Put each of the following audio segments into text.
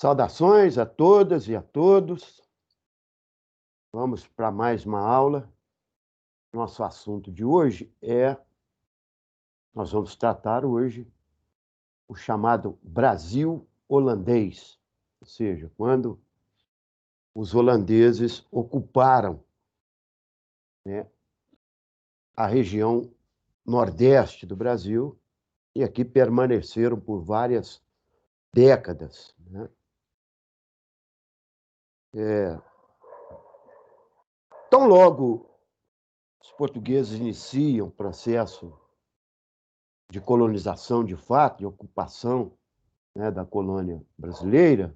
Saudações a todas e a todos. Vamos para mais uma aula. Nosso assunto de hoje nós vamos tratar hoje o chamado Brasil holandês, ou seja, quando os holandeses ocuparam, né, a região nordeste do Brasil e aqui permaneceram por várias décadas, né? Tão logo os portugueses iniciam o processo de colonização de fato, de ocupação, né, da colônia brasileira,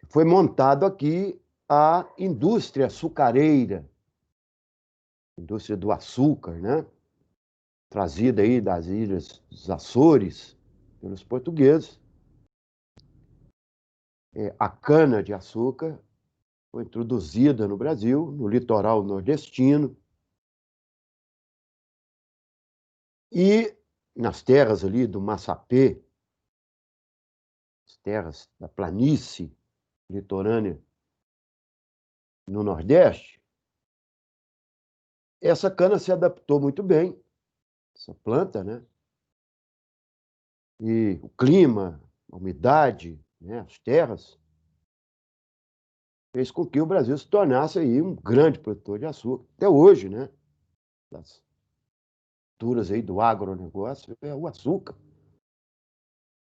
foi montado aqui a indústria açucareira, indústria do açúcar, né, trazida aí das ilhas dos Açores pelos portugueses. A cana-de-açúcar foi introduzida no Brasil, no litoral nordestino, e nas terras ali do Massapê, as terras da planície litorânea no Nordeste, essa cana se adaptou muito bem, essa planta, né? E o clima, a umidade, né, as terras, fez com que o Brasil se tornasse aí um grande produtor de açúcar. Até hoje, né? Das culturas aí do agronegócio é o açúcar,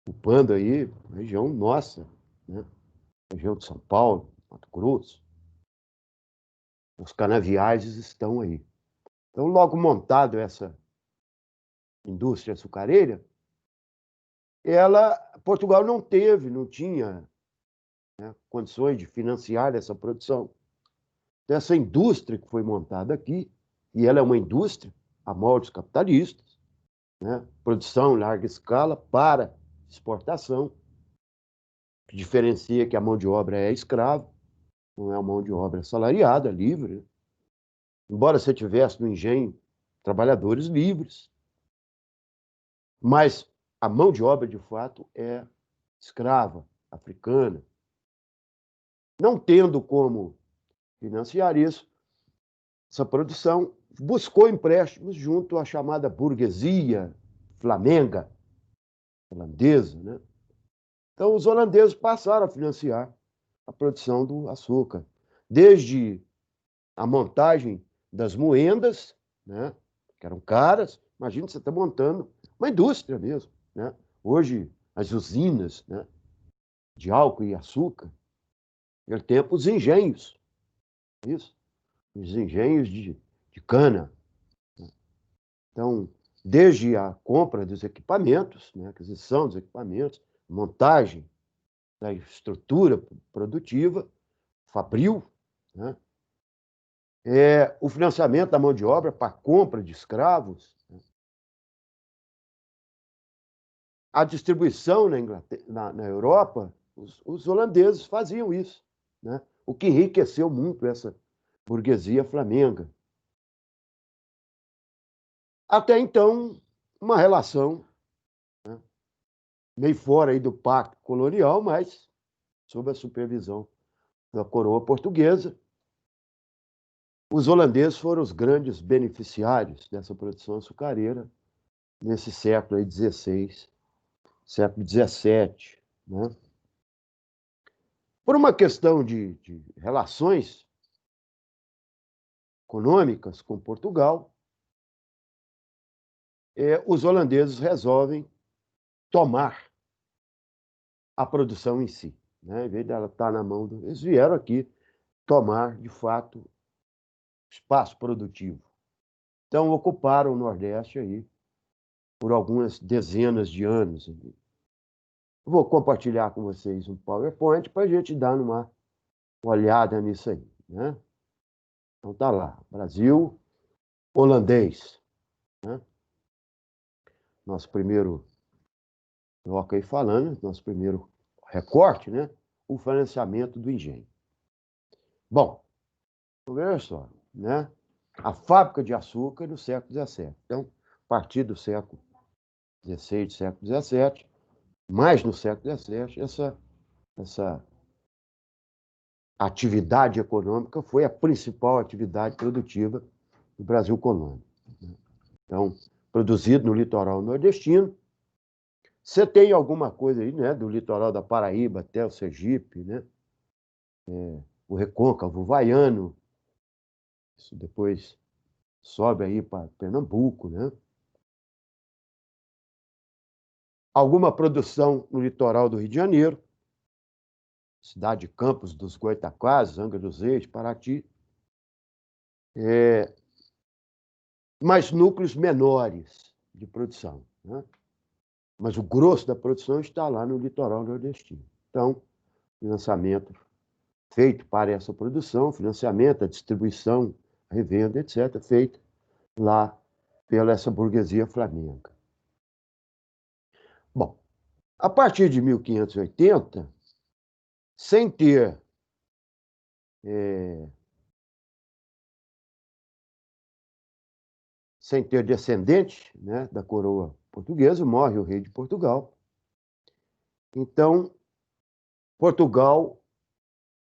ocupando aí a região nossa, né? Região de São Paulo, Mato Grosso. Os canaviais estão aí. Então, logo montado essa indústria açucareira, Portugal não tinha, né, condições de financiar essa produção. Então, essa indústria que foi montada aqui, e ela é uma indústria a moldes capitalistas, né, produção em larga escala para exportação, que diferencia que a mão de obra é escrava, não é uma mão de obra assalariada, livre, né? Embora você tivesse no engenho trabalhadores livres, mas a mão de obra, de fato, é escrava, africana. Não tendo como financiar isso, essa produção buscou empréstimos junto à chamada burguesia flamenga, holandesa, né? Então, os holandeses passaram a financiar a produção do açúcar, desde a montagem das moendas, né, que eram caras. Imagina, você está montando uma indústria mesmo, né? Hoje, as usinas, né, de álcool e açúcar, naquele tempo, os engenhos, isso, os engenhos de cana. Então, desde a compra dos equipamentos, né, aquisição dos equipamentos, montagem da estrutura produtiva, fabril, né, o financiamento da mão de obra para a compra de escravos, né, a distribuição na Europa, os holandeses faziam isso, né, o que enriqueceu muito essa burguesia flamenga. Até então, uma relação, né, meio fora aí do pacto colonial, mas sob a supervisão da coroa portuguesa. Os holandeses foram os grandes beneficiários dessa produção açucareira nesse século aí, XVI, século XVII, né? Por uma questão de relações econômicas com Portugal, os holandeses resolvem tomar a produção em si, né? Em vez dela estar na mão eles vieram aqui tomar, de fato, espaço produtivo. Então, ocuparam o Nordeste aí por algumas dezenas de anos. Vou compartilhar com vocês um PowerPoint para a gente dar uma olhada nisso aí, né? Então tá lá, Brasil holandês, né? Nosso primeiro bloco aí falando, nosso primeiro recorte, né? O financiamento do engenho. Bom, veja só, né? A fábrica de açúcar no século XVII. Então, a partir do século XVI, século XVII, mais no século XVII, essa atividade econômica foi a principal atividade produtiva do Brasil colônia. Então, produzido no litoral nordestino. Você tem alguma coisa aí, né, do litoral da Paraíba até o Sergipe, né? O recôncavo vaiano, isso depois sobe aí para Pernambuco, né? Alguma produção no litoral do Rio de Janeiro, cidade de Campos dos Goytacazes, Angra dos Reis, Paraty, mas núcleos menores de produção, né? Mas o grosso da produção está lá no litoral nordestino. Então, financiamento feito para essa produção, financiamento, a distribuição, a revenda, etc., feita lá pela essa burguesia flamenga. Bom, a partir de 1580, sem ter descendente, né, da coroa portuguesa, morre o rei de Portugal. Então, Portugal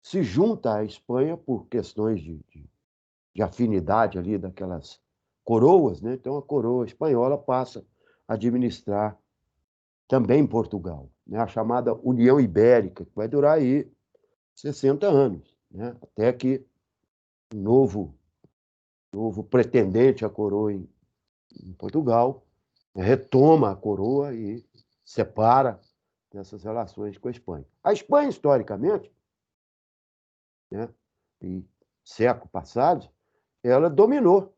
se junta à Espanha por questões de afinidade ali daquelas coroas, né? Então, a coroa espanhola passa a administrar também Portugal, né? A chamada União Ibérica, que vai durar aí 60 anos, né? Até que um novo pretendente à coroa em Portugal retoma a coroa e separa dessas relações com a Espanha. A Espanha, historicamente, né, em século passado, ela dominou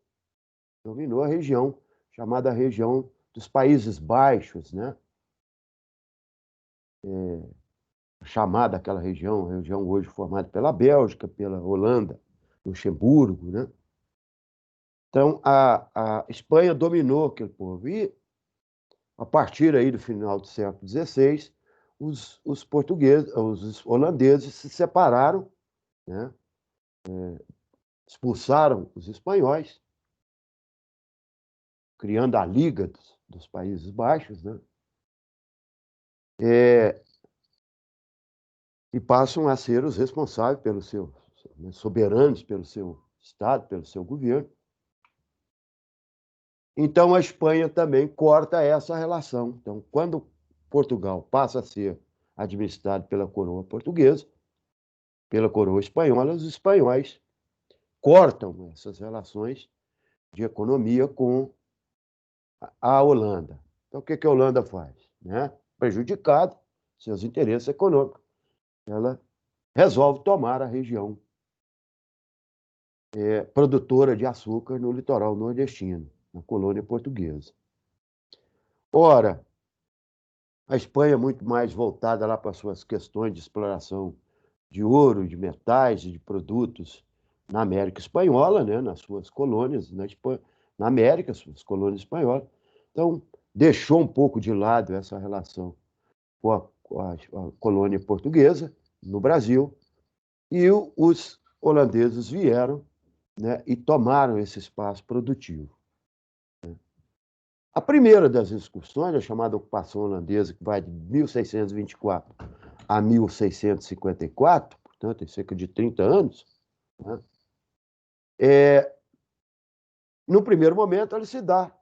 a região chamada região dos Países Baixos, né? Chamada aquela região, hoje formada pela Bélgica, pela Holanda, Luxemburgo, né? Então, a Espanha dominou aquele povo. E, a partir aí do final do século XVI, os portugueses, os holandeses se separaram, né? Expulsaram os espanhóis, criando a Liga dos Países Baixos, né? E passam a ser os responsáveis pelo seu, né, soberanos pelo seu Estado, pelo seu governo. Então, a Espanha também corta essa relação. Então, quando Portugal passa a ser administrado pela coroa portuguesa, pela coroa espanhola, os espanhóis cortam essas relações de economia com a Holanda. Então, o que a Holanda faz? Né? Prejudicado seus interesses econômicos, ela resolve tomar a região produtora de açúcar no litoral nordestino, na colônia portuguesa. Ora, a Espanha é muito mais voltada lá para suas questões de exploração de ouro, de metais e de produtos na América Espanhola, né, nas suas colônias, na América, suas colônias espanholas. Então, deixou um pouco de lado essa relação com a colônia portuguesa no Brasil, e os holandeses vieram, né, e tomaram esse espaço produtivo. A primeira das excursões, a chamada ocupação holandesa, que vai de 1624 a 1654, portanto, em cerca de 30 anos, né? No primeiro momento, ela se dá,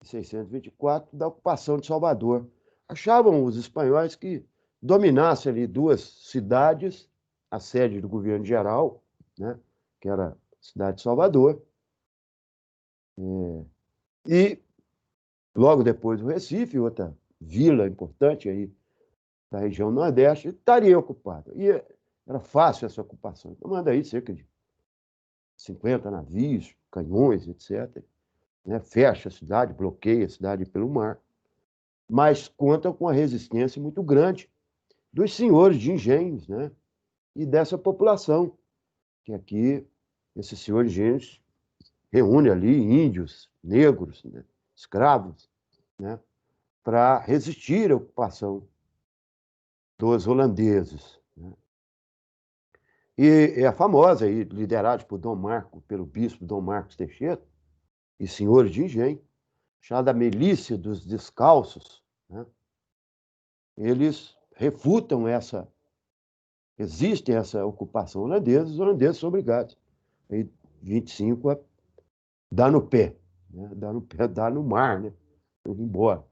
em 624, da ocupação de Salvador. Achavam os espanhóis que dominasse ali duas cidades, a sede do governo geral, né, que era a cidade de Salvador, e logo depois o Recife, outra vila importante aí da região Nordeste, estaria ocupada. E era fácil essa ocupação. Então, manda aí cerca de 50 navios, canhões, etc. Né? Fecha a cidade, bloqueia a cidade pelo mar, mas conta com a resistência muito grande dos senhores de engenhos, né? E dessa população, que aqui, esses senhores de engenhos reúne ali índios, negros, né? Escravos, né? Para resistir à ocupação dos holandeses, né? E é a famosa, aí, liderada por pelo bispo Dom Marcos Teixeira, e senhores de engenho, chamada Milícia dos Descalços, né? eles refutam existe essa ocupação holandesa, os holandeses são obrigados, em 25, a dar no pé, né? Dar no pé, dar no mar, né? Ir embora.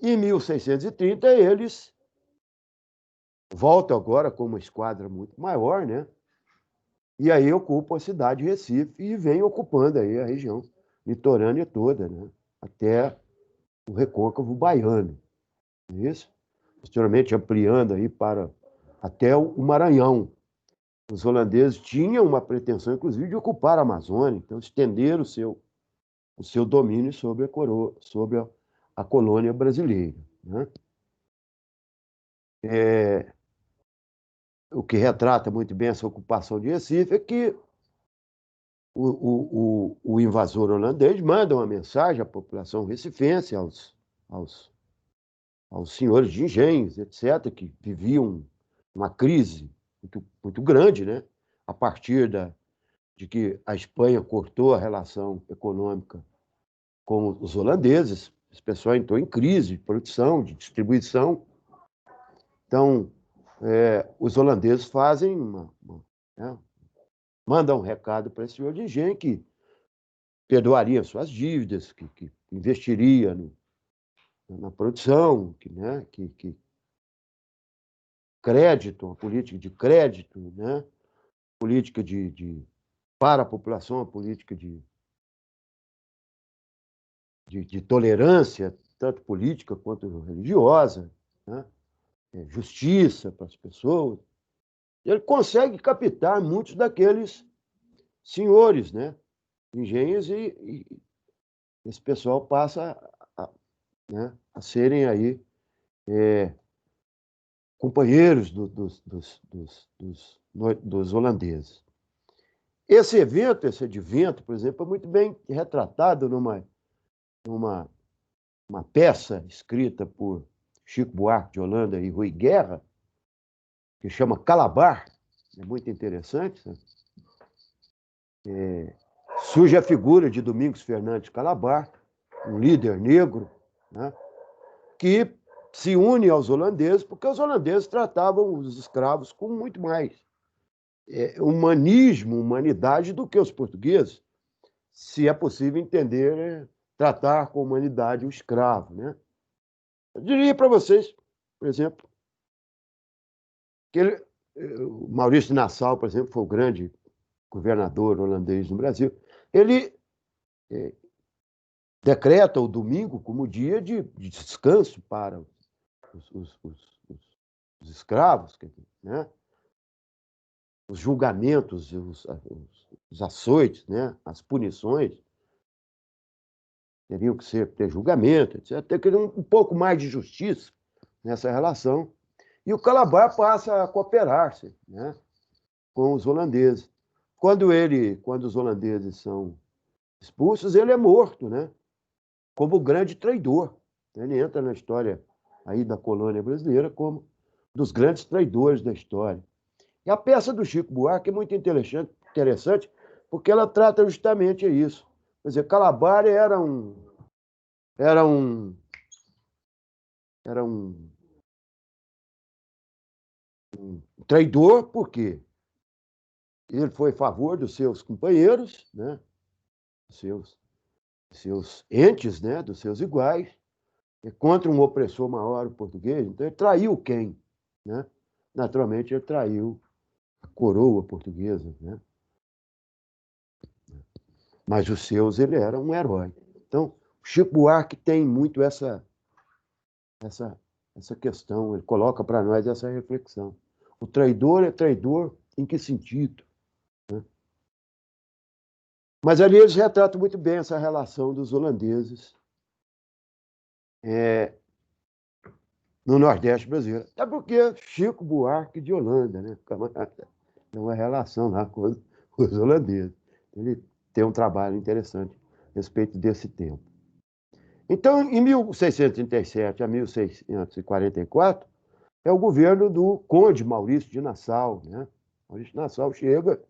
Em 1630, eles voltam agora com uma esquadra muito maior, né? E aí ocupam a cidade de Recife e vêm ocupando aí a região litorânea toda, né? Até o recôncavo baiano, não é isso? Posteriormente ampliando aí para até o Maranhão. Os holandeses tinham uma pretensão, inclusive, de ocupar a Amazônia, então estenderam o seu domínio sobre a coroa, sobre a colônia brasileira, né? O que retrata muito bem essa ocupação de Recife é que o invasor holandês manda uma mensagem à população recifense, aos, aos senhores de engenhos, etc., que viviam uma crise muito grande, né? A partir de que a Espanha cortou a relação econômica com os holandeses, esse pessoal entrou em crise de produção, de distribuição. Então, os holandeses fazem né, mandam um recado para esse senhor de engenho que perdoaria suas dívidas, que investiria na produção, né, que crédito, uma política de crédito, né, política para a população, uma política de tolerância, tanto política quanto religiosa, né, justiça para as pessoas. Ele consegue captar muitos daqueles senhores, né, engenhos, e esse pessoal passa né, a serem aí companheiros dos holandeses. Esse advento, por exemplo, é muito bem retratado numa uma peça escrita por Chico Buarque de Holanda e Rui Guerra, que chama Calabar, é muito interessante. Surge a figura de Domingos Fernandes Calabar, um líder negro, né, que se une aos holandeses, porque os holandeses tratavam os escravos com muito mais humanismo, humanidade do que os portugueses, se é possível entender, tratar com humanidade o escravo, né? Eu diria para vocês, por exemplo, que o Maurício de Nassau, por exemplo, foi o grande governador holandês no Brasil. Ele decreta o domingo como dia de descanso para os escravos, né? Os julgamentos, os açoites, né? As punições teriam que ter julgamento, etc. Tem que ter um pouco mais de justiça nessa relação. E o Calabar passa a cooperar-se, né, com os holandeses. Quando os holandeses são expulsos, ele é morto, né, como grande traidor. Ele entra na história aí da colônia brasileira como dos grandes traidores da história. E a peça do Chico Buarque é muito interessante porque ela trata justamente isso. Quer dizer, Calabar era um, era um traidor, porque ele foi a favor dos seus companheiros, né, dos seus entes, né, dos seus iguais, contra um opressor maior, o português. Então, ele traiu quem? Né? Naturalmente, ele traiu a coroa portuguesa, né? Mas os seus, ele era um herói. Então, o Chico Buarque tem muito essa, essa questão, ele coloca para nós essa reflexão. O traidor é traidor em que sentido? Né? Mas ali eles retratam muito bem essa relação dos holandeses no Nordeste brasileiro. Até porque Chico Buarque de Holanda, né? Tem uma relação lá com os holandeses. Ele tem um trabalho interessante a respeito desse tempo. Então, em 1637 a 1644, é o governo do Conde Maurício de Nassau, né? Maurício de Nassau chega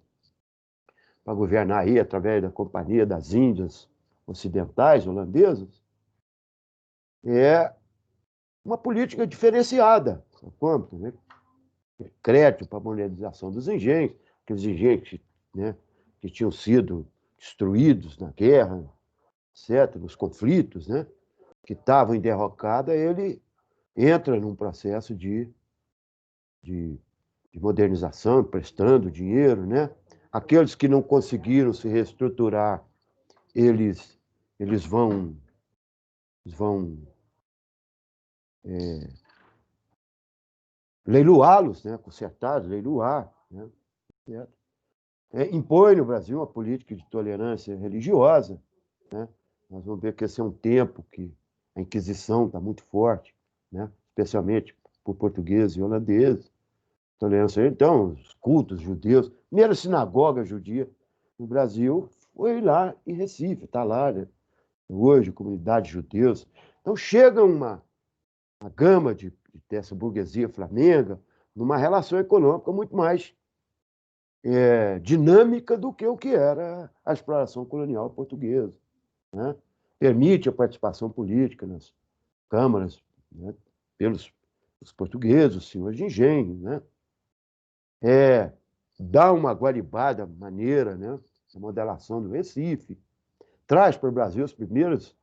para governar aí através da Companhia das Índias Ocidentais holandesas. é uma política diferenciada, como, né? Crédito para a modernização dos engenhos, aqueles engenhos, né, que tinham sido destruídos na guerra, certo? Nos conflitos, né, que estavam em derrocada, ele entra num processo de, de modernização, emprestando dinheiro, né? Aqueles que não conseguiram se reestruturar, eles, eles vão leiloá-los, né? Consertar, leiloar, né? Certo? Impõe no Brasil uma política de tolerância religiosa, né? Nós vamos ver que esse é um tempo que a Inquisição está muito forte, né? Especialmente por portugueses e holandeses. Tolerância. Então, os cultos judeus, primeira sinagoga judia no Brasil foi lá em Recife, está lá, né? Hoje, comunidades judeus. Então, chega uma gama dessa burguesia flamenga numa relação econômica muito mais dinâmica do que o que era a exploração colonial portuguesa, né? Permite a participação política nas câmaras, né? Pelos os portugueses, os senhores de engenho, né? Dá uma guaribada maneira, né? A modelação do Recife, traz para o Brasil as primeiras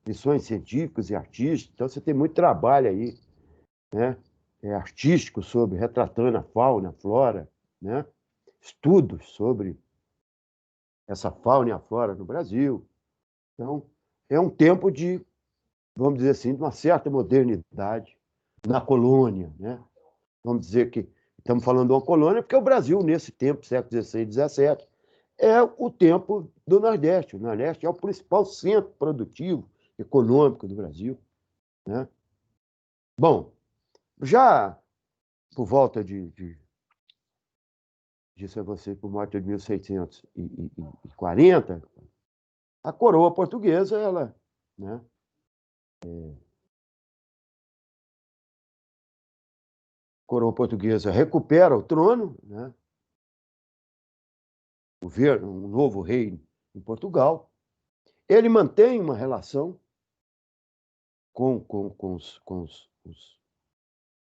missões científicas e artísticas, então você tem muito trabalho aí, né? Artístico sobre retratando a fauna, a flora, né? Estudos sobre essa fauna e a flora no Brasil. Então, é um tempo de, vamos dizer assim, de uma certa modernidade na colônia, né? Vamos dizer que estamos falando de uma colônia porque o Brasil, nesse tempo, século XVI e XVII, é o tempo do Nordeste. O Nordeste é o principal centro produtivo, econômico do Brasil, né? Bom, já por volta disse a você, por volta de 1640, a coroa portuguesa, ela, né, coroa portuguesa recupera o trono, né, um novo rei em Portugal. Ele mantém uma relação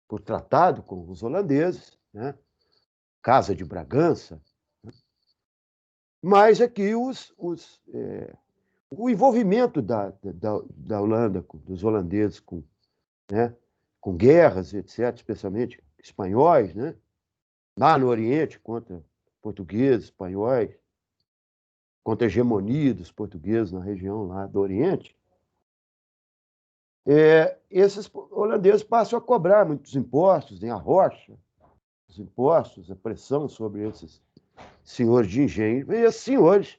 por tratado com os holandeses, né, Casa de Bragança, né, mas aqui o envolvimento da Holanda, dos holandeses né, com guerras, etc., especialmente espanhóis, né, lá no Oriente, contra portugueses, espanhóis, contra a hegemonia dos portugueses na região lá do Oriente, esses holandeses passam a cobrar muitos impostos, né, a rocha, os impostos, a pressão sobre esses senhores de engenho, e esses senhores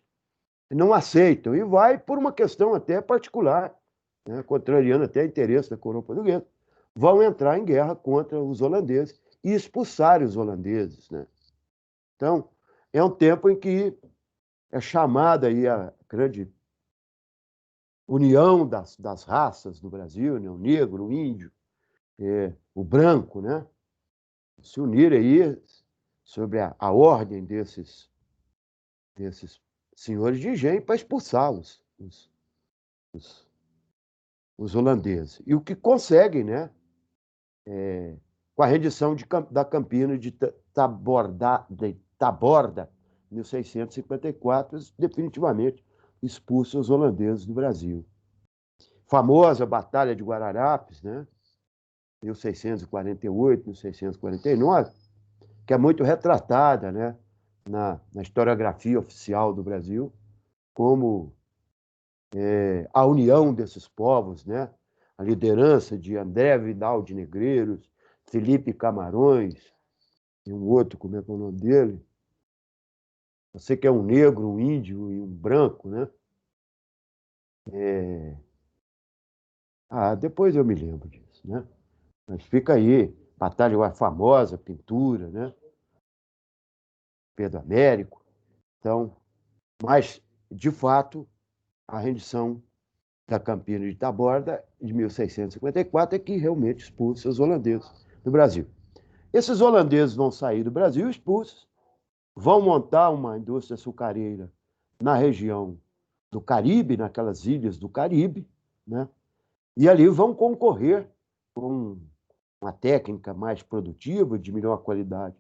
não aceitam, e vai por uma questão até particular, né, contrariando até interesse da coroa portuguesa, vão entrar em guerra contra os holandeses e expulsarem os holandeses, né? Então, é um tempo em que é chamada aí a grande união das raças do Brasil, né? O negro, o índio, o branco, né? Se unir aí sobre a ordem desses senhores de engenho para expulsá-los, os, os holandeses. E o que conseguem, né? Com a rendição da Campina de Taborda, 1654, definitivamente expulsa os holandeses do Brasil. Famosa Batalha de Guararapes, né? 1648, 1649, que é muito retratada, né? Na historiografia oficial do Brasil, como a união desses povos, né? A liderança de André Vidal de Negreiros, Felipe Camarões, e um outro, como é que é o nome dele? Você que é um negro, um índio e um branco, né? Depois eu me lembro disso, né? Mas fica aí, Batalha famosa, pintura, né? Pedro Américo. Então, mas, de fato, a rendição da Campina de Taborda, de 1654, é que realmente expulsa os holandeses do Brasil. Esses holandeses vão sair do Brasil expulsos, vão montar uma indústria açucareira na região do Caribe, naquelas ilhas do Caribe, né? E ali vão concorrer com uma técnica mais produtiva, de melhor qualidade.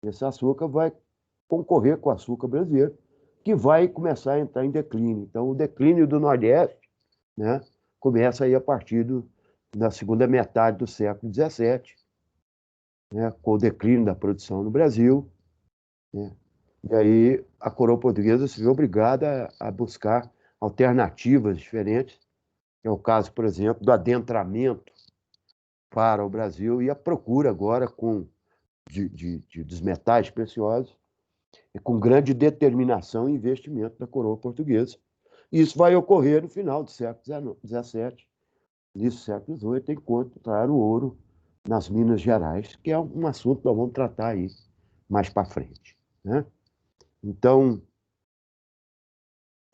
Esse açúcar vai concorrer com o açúcar brasileiro, que vai começar a entrar em declínio. Então, o declínio do Nordeste, né, começa aí a partir da segunda metade do século XVII, né, com o declínio da produção no Brasil, né? E aí a coroa portuguesa se vê obrigada a buscar alternativas diferentes. É o caso, por exemplo, do adentramento para o Brasil e a procura agora dos metais preciosos e com grande determinação e investimento da coroa portuguesa. E isso vai ocorrer no final do século XVII, início do século XVIII, enquanto encontrar o ouro nas Minas Gerais, que é um assunto que nós vamos tratar aí mais para frente, né? Então,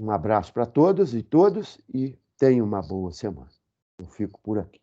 um abraço para todas e todos e tenha uma boa semana. Eu fico por aqui.